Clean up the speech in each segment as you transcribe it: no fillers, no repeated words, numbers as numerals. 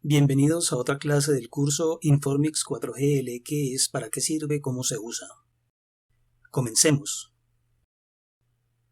Bienvenidos a otra clase del curso Informix 4GL, ¿qué es, para qué sirve, cómo se usa? Comencemos.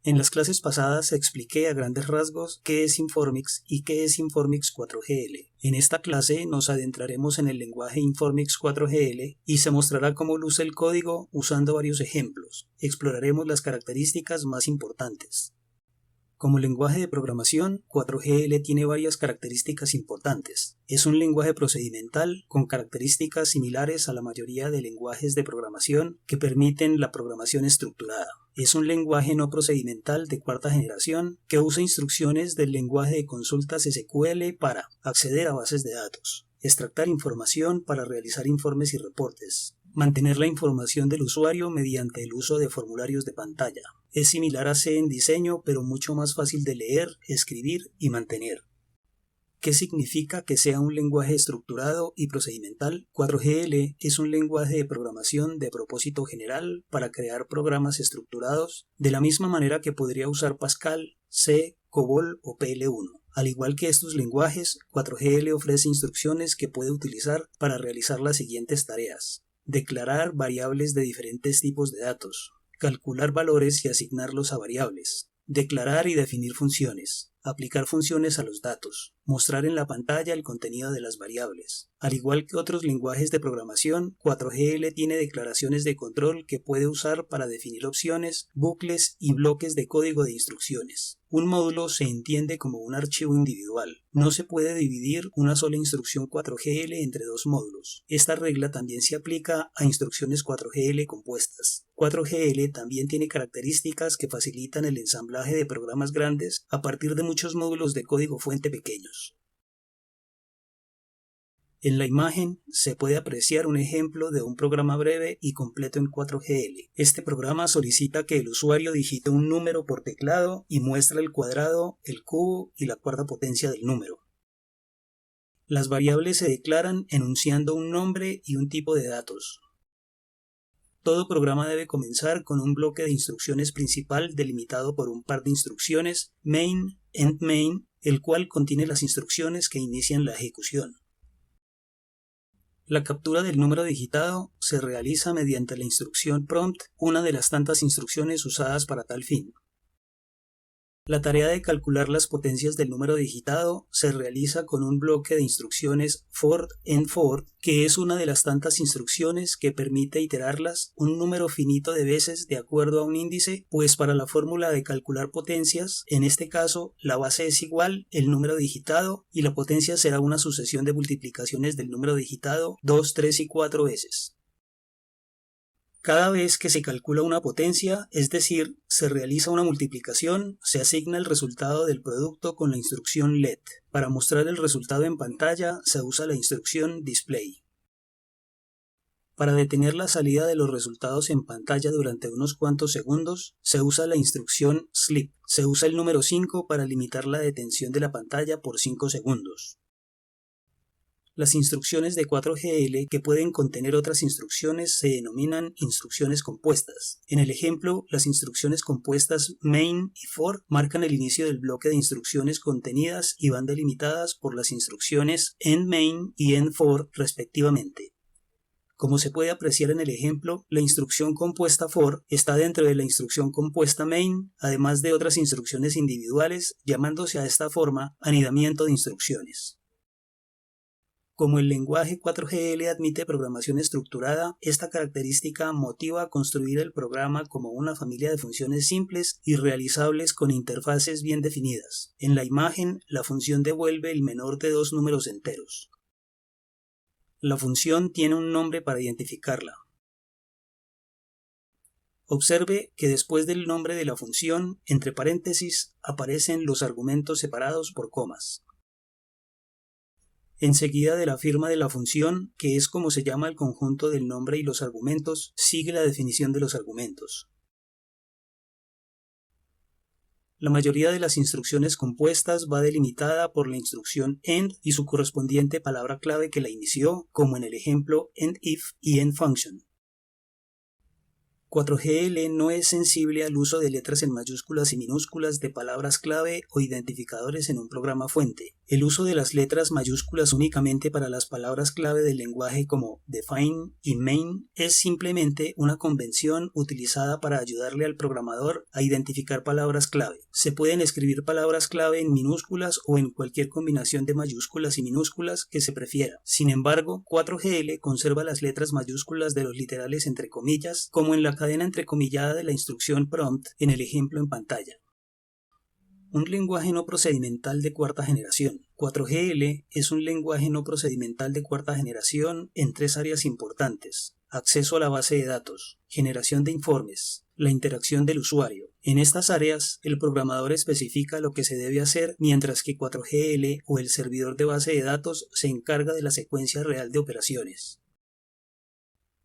En las clases pasadas expliqué a grandes rasgos qué es Informix y qué es Informix 4GL. En esta clase nos adentraremos en el lenguaje Informix 4GL y se mostrará cómo luce el código usando varios ejemplos. Exploraremos las características más importantes. Como lenguaje de programación, 4GL tiene varias características importantes. Es un lenguaje procedimental con características similares a la mayoría de lenguajes de programación que permiten la programación estructurada. Es un lenguaje no procedimental de cuarta generación que usa instrucciones del lenguaje de consultas SQL para acceder a bases de datos, extractar información para realizar informes y reportes, mantener la información del usuario mediante el uso de formularios de pantalla. Es similar a C en diseño, pero mucho más fácil de leer, escribir y mantener. ¿Qué significa que sea un lenguaje estructurado y procedimental? 4GL es un lenguaje de programación de propósito general para crear programas estructurados, de la misma manera que podría usar Pascal, C, COBOL o PL1. Al igual que estos lenguajes, 4GL ofrece instrucciones que puede utilizar para realizar las siguientes tareas: declarar variables de diferentes tipos de datos, calcular valores y asignarlos a variables, declarar y definir funciones, aplicar funciones a los datos, mostrar en la pantalla el contenido de las variables. Al igual que otros lenguajes de programación, 4GL tiene declaraciones de control que puede usar para definir opciones, bucles y bloques de código de instrucciones. Un módulo se entiende como un archivo individual. No se puede dividir una sola instrucción 4GL entre dos módulos. Esta regla también se aplica a instrucciones 4GL compuestas. 4GL también tiene características que facilitan el ensamblaje de programas grandes a partir de muchos módulos de código fuente pequeños. En la imagen se puede apreciar un ejemplo de un programa breve y completo en 4GL. Este programa solicita que el usuario digite un número por teclado y muestra el cuadrado, el cubo y la cuarta potencia del número. Las variables se declaran enunciando un nombre y un tipo de datos. Todo programa debe comenzar con un bloque de instrucciones principal delimitado por un par de instrucciones main, end main, el cual contiene las instrucciones que inician la ejecución. La captura del número digitado se realiza mediante la instrucción prompt, una de las tantas instrucciones usadas para tal fin. La tarea de calcular las potencias del número digitado se realiza con un bloque de instrucciones for, end for, que es una de las tantas instrucciones que permite iterarlas un número finito de veces de acuerdo a un índice, pues para la fórmula de calcular potencias, en este caso, la base es igual el número digitado y la potencia será una sucesión de multiplicaciones del número digitado 2, 3 y 4 veces. Cada vez que se calcula una potencia, es decir, se realiza una multiplicación, se asigna el resultado del producto con la instrucción let. Para mostrar el resultado en pantalla, se usa la instrucción display. Para detener la salida de los resultados en pantalla durante unos cuantos segundos, se usa la instrucción sleep. Se usa el número 5 para limitar la detención de la pantalla por 5 segundos. Las instrucciones de 4GL que pueden contener otras instrucciones se denominan instrucciones compuestas. En el ejemplo, las instrucciones compuestas main y for marcan el inicio del bloque de instrucciones contenidas y van delimitadas por las instrucciones end main y end for respectivamente. Como se puede apreciar en el ejemplo, la instrucción compuesta for está dentro de la instrucción compuesta main, además de otras instrucciones individuales, llamándose a esta forma anidamiento de instrucciones. Como el lenguaje 4GL admite programación estructurada, esta característica motiva a construir el programa como una familia de funciones simples y realizables con interfaces bien definidas. En la imagen, la función devuelve el menor de dos números enteros. La función tiene un nombre para identificarla. Observe que después del nombre de la función, entre paréntesis, aparecen los argumentos separados por comas. Enseguida de la firma de la función, que es como se llama el conjunto del nombre y los argumentos, sigue la definición de los argumentos. La mayoría de las instrucciones compuestas va delimitada por la instrucción end y su correspondiente palabra clave que la inició, como en el ejemplo endIf y endFunction. 4GL no es sensible al uso de letras en mayúsculas y minúsculas de palabras clave o identificadores en un programa fuente. El uso de las letras mayúsculas únicamente para las palabras clave del lenguaje como define y main es simplemente una convención utilizada para ayudarle al programador a identificar palabras clave. Se pueden escribir palabras clave en minúsculas o en cualquier combinación de mayúsculas y minúsculas que se prefiera. Sin embargo, 4GL conserva las letras mayúsculas de los literales entre comillas, como en la cadena entrecomillada de la instrucción prompt en el ejemplo en pantalla. Un lenguaje no procedimental de cuarta generación. 4GL es un lenguaje no procedimental de cuarta generación en tres áreas importantes: acceso a la base de datos, generación de informes, la interacción del usuario. En estas áreas, el programador especifica lo que se debe hacer, mientras que 4GL o el servidor de base de datos se encarga de la secuencia real de operaciones.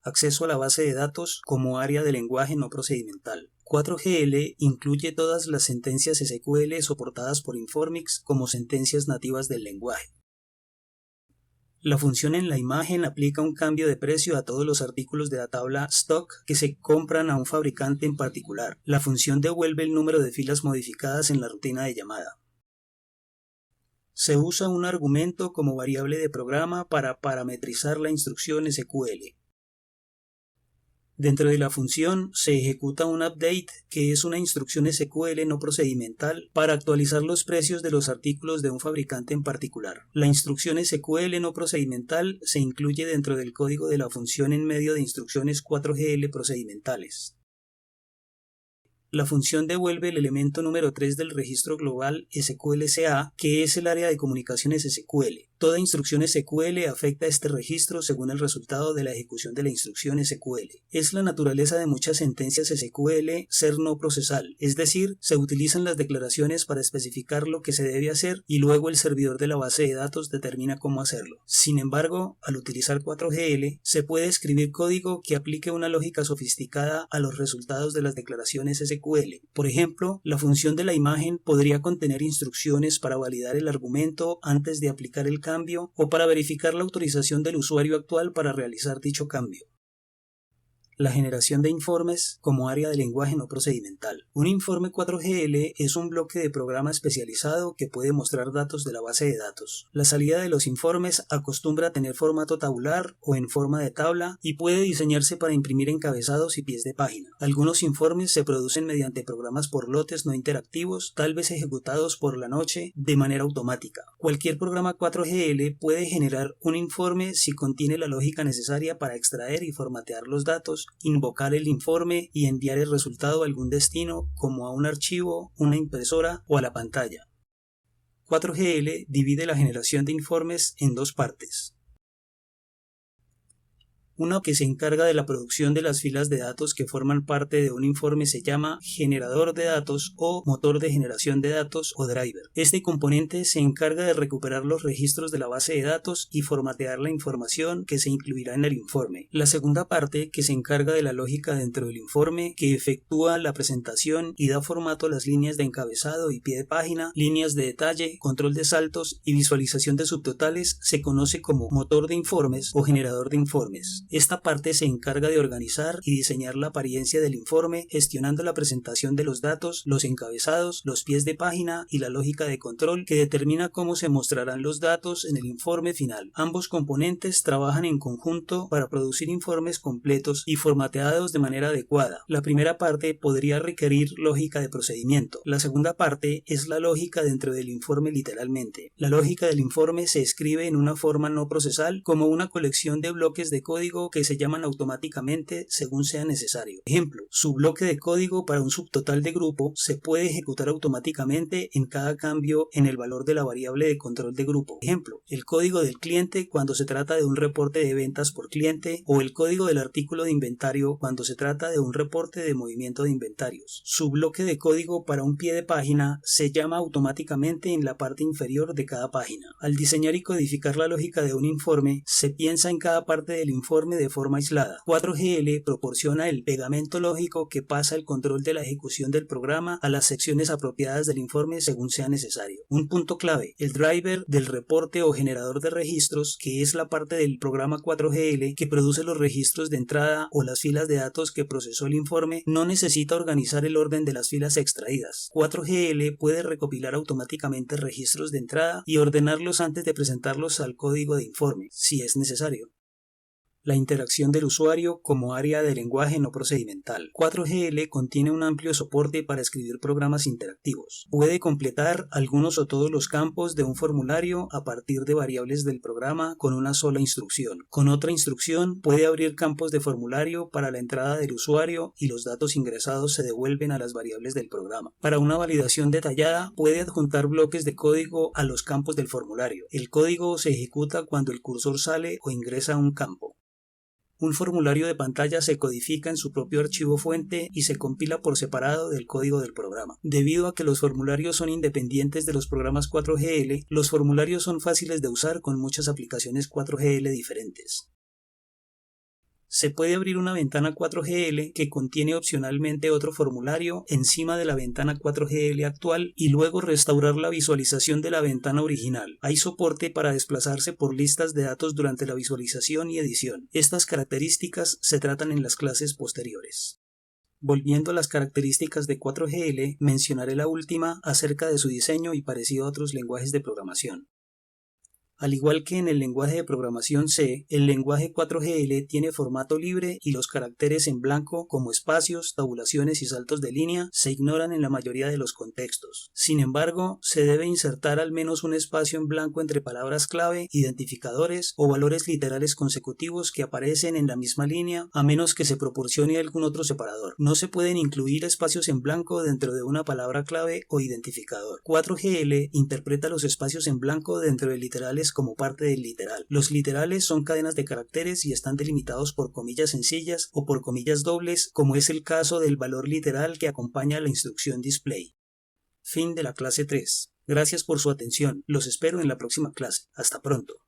Acceso a la base de datos como área de lenguaje no procedimental. 4GL incluye todas las sentencias SQL soportadas por Informix como sentencias nativas del lenguaje. La función en la imagen aplica un cambio de precio a todos los artículos de la tabla stock que se compran a un fabricante en particular. La función devuelve el número de filas modificadas en la rutina de llamada. Se usa un argumento como variable de programa para parametrizar la instrucción SQL. Dentro de la función se ejecuta un update, que es una instrucción SQL no procedimental para actualizar los precios de los artículos de un fabricante en particular. La instrucción SQL no procedimental se incluye dentro del código de la función en medio de instrucciones 4GL procedimentales. La función devuelve el elemento número 3 del registro global SQLCA, que es el área de comunicaciones SQL. Toda instrucción SQL afecta a este registro según el resultado de la ejecución de la instrucción SQL. Es la naturaleza de muchas sentencias SQL ser no procesal, es decir, se utilizan las declaraciones para especificar lo que se debe hacer y luego el servidor de la base de datos determina cómo hacerlo. Sin embargo, al utilizar 4GL, se puede escribir código que aplique una lógica sofisticada a los resultados de las declaraciones SQL. Por ejemplo, la función de la imagen podría contener instrucciones para validar el argumento antes de aplicar el cambio o para verificar la autorización del usuario actual para realizar dicho cambio. La generación de informes como área de lenguaje no procedimental. Un informe 4GL es un bloque de programa especializado que puede mostrar datos de la base de datos. La salida de los informes acostumbra a tener formato tabular o en forma de tabla y puede diseñarse para imprimir encabezados y pies de página. Algunos informes se producen mediante programas por lotes no interactivos, tal vez ejecutados por la noche de manera automática. Cualquier programa 4GL puede generar un informe si contiene la lógica necesaria para extraer y formatear los datos, invocar el informe y enviar el resultado a algún destino como a un archivo, una impresora o a la pantalla. 4GL divide la generación de informes en dos partes. Una que se encarga de la producción de las filas de datos que forman parte de un informe se llama generador de datos o motor de generación de datos o driver. Este componente se encarga de recuperar los registros de la base de datos y formatear la información que se incluirá en el informe. La segunda parte, que se encarga de la lógica dentro del informe, que efectúa la presentación y da formato a las líneas de encabezado y pie de página, líneas de detalle, control de saltos y visualización de subtotales, se conoce como motor de informes o generador de informes. Esta parte se encarga de organizar y diseñar la apariencia del informe, gestionando la presentación de los datos, los encabezados, los pies de página y la lógica de control que determina cómo se mostrarán los datos en el informe final. Ambos componentes trabajan en conjunto para producir informes completos y formateados de manera adecuada. La primera parte podría requerir lógica de procedimiento. La segunda parte es la lógica dentro del informe literalmente. La lógica del informe se escribe en una forma no procesal como una colección de bloques de código que se llaman automáticamente según sea necesario. Ejemplo, su bloque de código para un subtotal de grupo se puede ejecutar automáticamente en cada cambio en el valor de la variable de control de grupo. Ejemplo, el código del cliente cuando se trata de un reporte de ventas por cliente o el código del artículo de inventario cuando se trata de un reporte de movimiento de inventarios. Su bloque de código para un pie de página se llama automáticamente en la parte inferior de cada página. Al diseñar y codificar la lógica de un informe, se piensa en cada parte del informe informe de forma aislada. 4GL proporciona el pegamento lógico que pasa el control de la ejecución del programa a las secciones apropiadas del informe según sea necesario. Un punto clave: el driver del reporte o generador de registros, que es la parte del programa 4GL que produce los registros de entrada o las filas de datos que procesó el informe, no necesita organizar el orden de las filas extraídas. 4GL puede recopilar automáticamente registros de entrada y ordenarlos antes de presentarlos al código de informe, si es necesario. La interacción del usuario como área de lenguaje no procedimental. 4GL contiene un amplio soporte para escribir programas interactivos. Puede completar algunos o todos los campos de un formulario a partir de variables del programa con una sola instrucción. Con otra instrucción puede abrir campos de formulario para la entrada del usuario y los datos ingresados se devuelven a las variables del programa. Para una validación detallada puede adjuntar bloques de código a los campos del formulario. El código se ejecuta cuando el cursor sale o ingresa a un campo. Un formulario de pantalla se codifica en su propio archivo fuente y se compila por separado del código del programa. Debido a que los formularios son independientes de los programas 4GL, los formularios son fáciles de usar con muchas aplicaciones 4GL diferentes. Se puede abrir una ventana 4GL que contiene opcionalmente otro formulario encima de la ventana 4GL actual y luego restaurar la visualización de la ventana original. Hay soporte para desplazarse por listas de datos durante la visualización y edición. Estas características se tratan en las clases posteriores. Volviendo a las características de 4GL, mencionaré la última acerca de su diseño y parecido a otros lenguajes de programación. Al igual que en el lenguaje de programación C, el lenguaje 4GL tiene formato libre y los caracteres en blanco como espacios, tabulaciones y saltos de línea se ignoran en la mayoría de los contextos. Sin embargo, se debe insertar al menos un espacio en blanco entre palabras clave, identificadores o valores literales consecutivos que aparecen en la misma línea, a menos que se proporcione algún otro separador. No se pueden incluir espacios en blanco dentro de una palabra clave o identificador. 4GL interpreta los espacios en blanco dentro de literales como parte del literal. Los literales son cadenas de caracteres y están delimitados por comillas sencillas o por comillas dobles, como es el caso del valor literal que acompaña a la instrucción display. Fin de la clase 3. Gracias por su atención. Los espero en la próxima clase. Hasta pronto.